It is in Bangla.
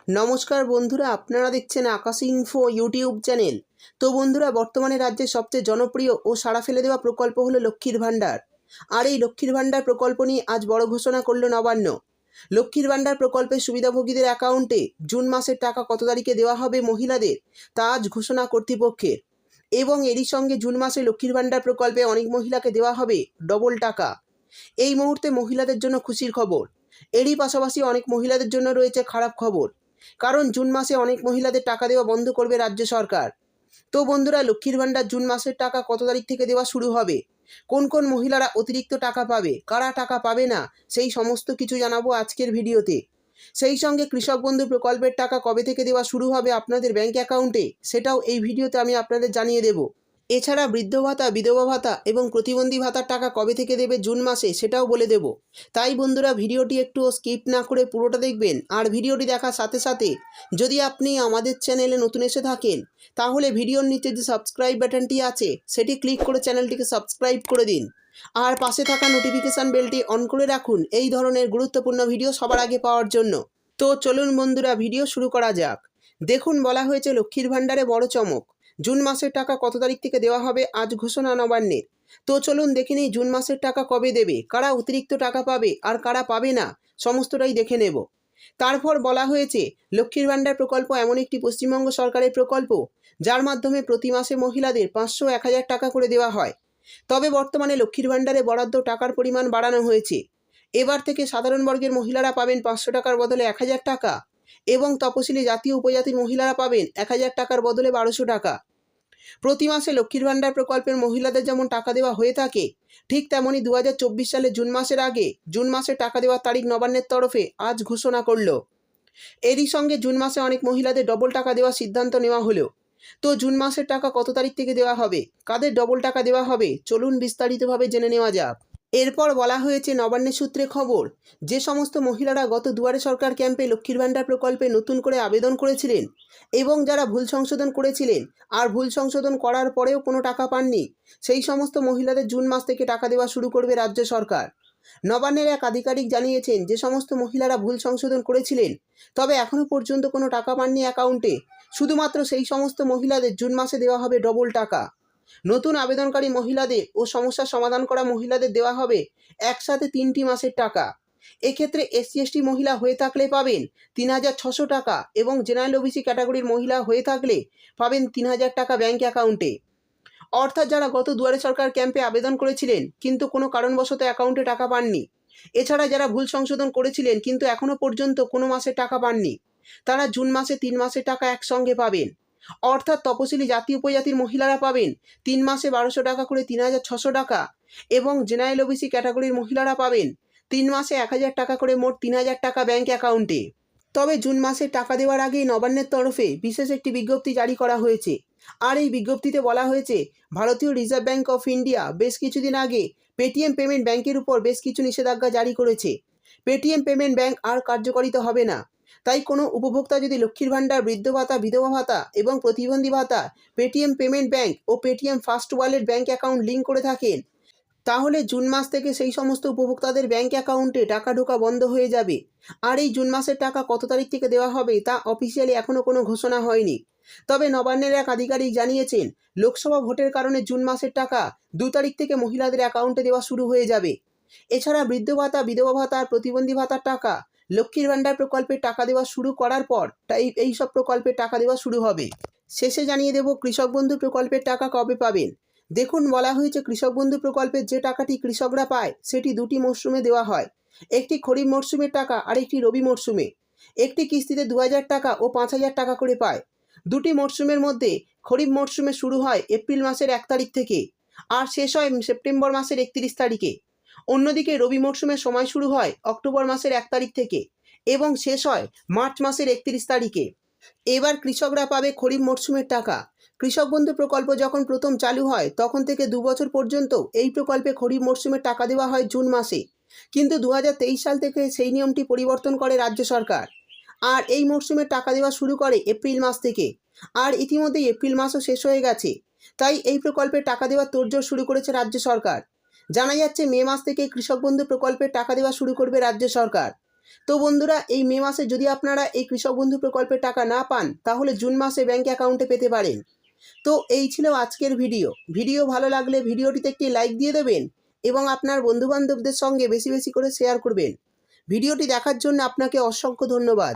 নমস্কার বন্ধুরা, আপনারা দেখছেন আকাশ ইনফো ইউটিউব চ্যানেল। তো বন্ধুরা, বর্তমানে রাজ্যের সবচেয়ে জনপ্রিয় ও সাড়া ফেলে দেওয়া প্রকল্প হলো লক্ষ্মীর ভাণ্ডার। আর এই লক্ষ্মীর ভাণ্ডার প্রকল্প নিয়ে আজ বড় ঘোষণা করলো নবান্ন। লক্ষ্মীর ভাণ্ডার প্রকল্পের সুবিধাভোগীদের অ্যাকাউন্টে জুন মাসের টাকা কত তারিখে দেওয়া হবে মহিলাদের, তা আজ ঘোষণা কর্তৃপক্ষের। এবং এরই সঙ্গে জুন মাসে লক্ষ্মীর ভাণ্ডার প্রকল্পে অনেক মহিলাকে দেওয়া হবে ডবল টাকা। এই মুহূর্তে মহিলাদের জন্য খুশির খবর। এরই পাশাপাশি অনেক মহিলাদের জন্য রয়েছে খারাপ খবর, কারণ জুন মাসে অনেক মহিলাদের টাকা দেওয়া বন্ধ করবে রাজ্য সরকার। তো বন্ধুরা, লক্ষ্মীর ভাণ্ডার জুন মাসের টাকা কত তারিখ থেকে দেওয়া শুরু হবে, কোন কোন মহিলারা অতিরিক্ত টাকা পাবে, কারা টাকা পাবে না, সেই সমস্ত কিছু জানাবো আজকের ভিডিওতে। সেই সঙ্গে কৃষক বন্ধু প্রকল্পের টাকা কবে থেকে দেওয়া শুরু হবে আপনাদের ব্যাংক অ্যাকাউন্টে, সেটাও এই ভিডিওতে আমি আপনাদের জানিয়ে দেব। এছাড়া বৃদ্ধ ভাতা, বিধবা ভাতা এবং প্রতিবন্ধী ভাতার টাকা কবে থেকে দেবে জুন মাসে, সেটাও বলে দেব। তাই বন্ধুরা, ভিডিওটি একটু স্কিপ না করে পুরোটা দেখবেন। আর ভিডিওটি দেখার সাথে সাথে যদি আপনি আমাদের চ্যানেলে নতুন এসে থাকেন, তাহলে ভিডিওর নিচে যে সাবস্ক্রাইব বাটনটি আছে সেটি ক্লিক করে চ্যানেলটিকে সাবস্ক্রাইব করে দিন। আর পাশে থাকা নোটিফিকেশান বেলটি অন করে রাখুন এই ধরনের গুরুত্বপূর্ণ ভিডিও সবার আগে পাওয়ার জন্য। তো চলুন বন্ধুরা, ভিডিও শুরু করা যাক। দেখুন, বলা হয়েছে লক্ষ্মীর ভাণ্ডারে বড় চমক। জুন মাসের টাকা কত তারিখ থেকে দেওয়া হবে আজ ঘোষণা নবান্নের। তো চলুন দেখে নিই জুন মাসের টাকা কবে দেবে, কারা অতিরিক্ত টাকা পাবে আর কারা পাবে না, সমস্তটাই দেখে নেব। তারপর বলা হয়েছে লক্ষ্মীর ভাণ্ডার প্রকল্প এমন একটি পশ্চিমবঙ্গ সরকারের প্রকল্প যার মাধ্যমে প্রতি মাসে মহিলাদের 500-1000 টাকা করে দেওয়া হয়। তবে বর্তমানে লক্ষ্মীর ভাণ্ডারে বরাদ্দ টাকার পরিমাণ বাড়ানো হয়েছে। এবার থেকে সাধারণ বর্গের মহিলারা পাবেন 500 টাকার বদলে 1000 টাকা এবং তপশিলি জাতি উপজাতির মহিলারা পাবেন 1000 টাকার বদলে 1200 টাকা। প্রতি মাসে লক্ষ্মীর ভাণ্ডার প্রকল্পের মহিলাদের যেমন টাকা দেওয়া হয়ে থাকে, ঠিক তেমনই 2024 সালে জুন মাসের আগে জুন মাসে টাকা দেওয়ার তারিখ নবান্নের তরফে আজ ঘোষণা করল। এরই সঙ্গে জুন মাসে অনেক মহিলাদের ডবল টাকা দেওয়ার সিদ্ধান্ত নেওয়া হলো। তো জুন মাসের টাকা কত তারিখ থেকে দেওয়া হবে, কাদের ডবল টাকা দেওয়া হবে, চলুন বিস্তারিতভাবে জেনে নেওয়া যাক। এরপর বলা হয়েছে নবান্নের সূত্রে খবর, যে সমস্ত মহিলারা গত দুয়ারে সরকার ক্যাম্পে লক্ষ্মীর ভাণ্ডার প্রকল্পে নতুন করে আবেদন করেছিলেন এবং যারা ভুল সংশোধন করেছিলেন আর ভুল সংশোধন করার পরেও কোনো টাকা পাননি, সেই সমস্ত মহিলাদের জুন মাস থেকে টাকা দেওয়া শুরু করবে রাজ্য সরকার। নবান্নের এক আধিকারিক জানিয়েছেন, যে সমস্ত মহিলারা ভুল সংশোধন করেছিলেন তবে এখনও পর্যন্ত কোনো টাকা পাননি অ্যাকাউন্টে, শুধুমাত্র সেই সমস্ত মহিলাদের জুন মাসে দেওয়া হবে ডবল টাকা। নতুন আবেদনকারী মহিলাদের ও সমস্যার সমাধান করা মহিলাদের দেওয়া হবে একসাথে 3টি মাসের টাকা। এক্ষেত্রে SC/ST মহিলা হয়ে থাকলে পাবেন 3600 টাকা এবং জেনারেল OBC ক্যাটাগরির মহিলা হয়ে থাকলে পাবেন 3000 টাকা ব্যাংক অ্যাকাউন্টে। অর্থাৎ যারা গত দুয়ারে সরকার ক্যাম্পে আবেদন করেছিলেন কিন্তু কোনো কারণবশত অ্যাকাউন্টে টাকা পাননি, এছাড়া যারা ভুল সংশোধন করেছিলেন কিন্তু এখনও পর্যন্ত কোনো মাসে টাকা পাননি, তারা জুন মাসে 3 মাসের টাকা একসঙ্গে পাবেন। অর্থাৎ তপশিলি জাতি উপজাতির মহিলারা পাবেন 3 মাসে 1200 টাকা করে 3600 টাকা এবং জেনারেল OBC ক্যাটাগরির মহিলারা পাবেন 3 মাসে 1000 টাকা করে মোট 3000 টাকা ব্যাংক অ্যাকাউন্টে। তবে জুন মাসে টাকা দেওয়ার আগেই নবান্নের তরফে বিশেষ একটি বিজ্ঞপ্তি জারি করা হয়েছে। আর এই বিজ্ঞপ্তিতে বলা হয়েছে, ভারতীয় রিজার্ভ ব্যাঙ্ক অফ ইন্ডিয়া বেশ কিছুদিন আগে পেটিএম পেমেন্ট ব্যাংকের উপর বেশ কিছু নিষেধাজ্ঞা জারি করেছে। পেটিএম পেমেন্ট ব্যাংক আর কার্যকারিতা হবে না। তাই কোনো উপভোক্তা যদি লক্ষ্মীর ভাণ্ডার, বৃদ্ধ ভাতা, বিধবা ভাতা এবং প্রতিবন্ধী ভাতা পেটিএম পেমেন্ট ব্যাংক ও Paytm first wallet bank account link করে থাকেন, তাহলে জুন মাস থেকে সেই সমস্ত উপভোক্তাদের ব্যাংক অ্যাকাউন্টে টাকা ঢোকা বন্ধ হয়ে যাবে। আর এই জুন মাসের টাকা কত তারিখ থেকে দেওয়া হবে তা অফিসিয়ালি এখনও কোনো ঘোষণা হয়নি। তবে নবান্নের এক আধিকারিক জানিয়েছেন, লোকসভা ভোটের কারণে জুন মাসের টাকা 2 তারিখ থেকে মহিলাদের অ্যাকাউন্টে দেওয়া শুরু হয়ে যাবে। এছাড়া বৃদ্ধ ভাতা, বিধবা ভাতা আর প্রতিবন্ধী ভাতার টাকা লক্ষ্মীর ভাণ্ডার প্রকল্পে টাকা দেওয়া শুরু করার পর এই সব প্রকল্পে টাকা দেওয়া শুরু হবে। শেষে জানিয়ে দেব কৃষক বন্ধু প্রকল্পের টাকা কবে পাবেন। দেখুন, বলা হয়েছে কৃষক বন্ধু প্রকল্পের যে টাকাটি কৃষকরা পায় সেটি 2টি মরশুমে দেওয়া হয়। একটি খরিফ মরশুমের টাকা আর একটি রবি মরশুমে। একটি কিস্তিতে 2000 টাকা ও 5000 টাকা করে পায়। 2টি মরশুমের মধ্যে খরিফ মরশুমে শুরু হয় এপ্রিল মাসের 1 তারিখ থেকে আর শেষ হয় সেপ্টেম্বর মাসের 31 তারিখে। অন্যদিকে রবি মরশুমের সময় শুরু হয় অক্টোবর মাসের 1 তারিখ থেকে এবং শেষ হয় মার্চ মাসের 31 তারিখে। এবার কৃষকরা পাবে খরিফ মরশুমের টাকা। কৃষক বন্ধু প্রকল্প যখন প্রথম চালু হয় তখন থেকে 2 বছর পর্যন্ত এই প্রকল্পে খরিফ মরশুমের টাকা দেওয়া হয় জুন মাসে, কিন্তু 2023 সাল থেকে সেই নিয়মটি পরিবর্তন করে রাজ্য সরকার আর এই মরশুমের টাকা দেওয়া শুরু করে এপ্রিল মাস থেকে। আর ইতিমধ্যেই এপ্রিল মাসও শেষ হয়ে গেছে, তাই এই প্রকল্পে টাকা দেওয়ার তোড়জোড় শুরু করেছে রাজ্য সরকার। জানা যাচ্ছে মে মাস থেকে কৃষক বন্ধু প্রকল্পের টাকা দেওয়া শুরু করবে রাজ্য সরকার। তো বন্ধুরা, এই মে মাসে যদি আপনারা এই কৃষক বন্ধু প্রকল্পের টাকা না পান, তাহলে জুন মাসে ব্যাঙ্ক অ্যাকাউন্টে পেতে পারেন। তো এই ছিল আজকের ভিডিও ভালো লাগলে ভিডিওটিতে একটি লাইক দিয়ে দেবেন এবং আপনার বন্ধুবান্ধবদের সঙ্গে বেশি বেশি করে শেয়ার করবেন। ভিডিওটি দেখার জন্য আপনাকে অসংখ্য ধন্যবাদ।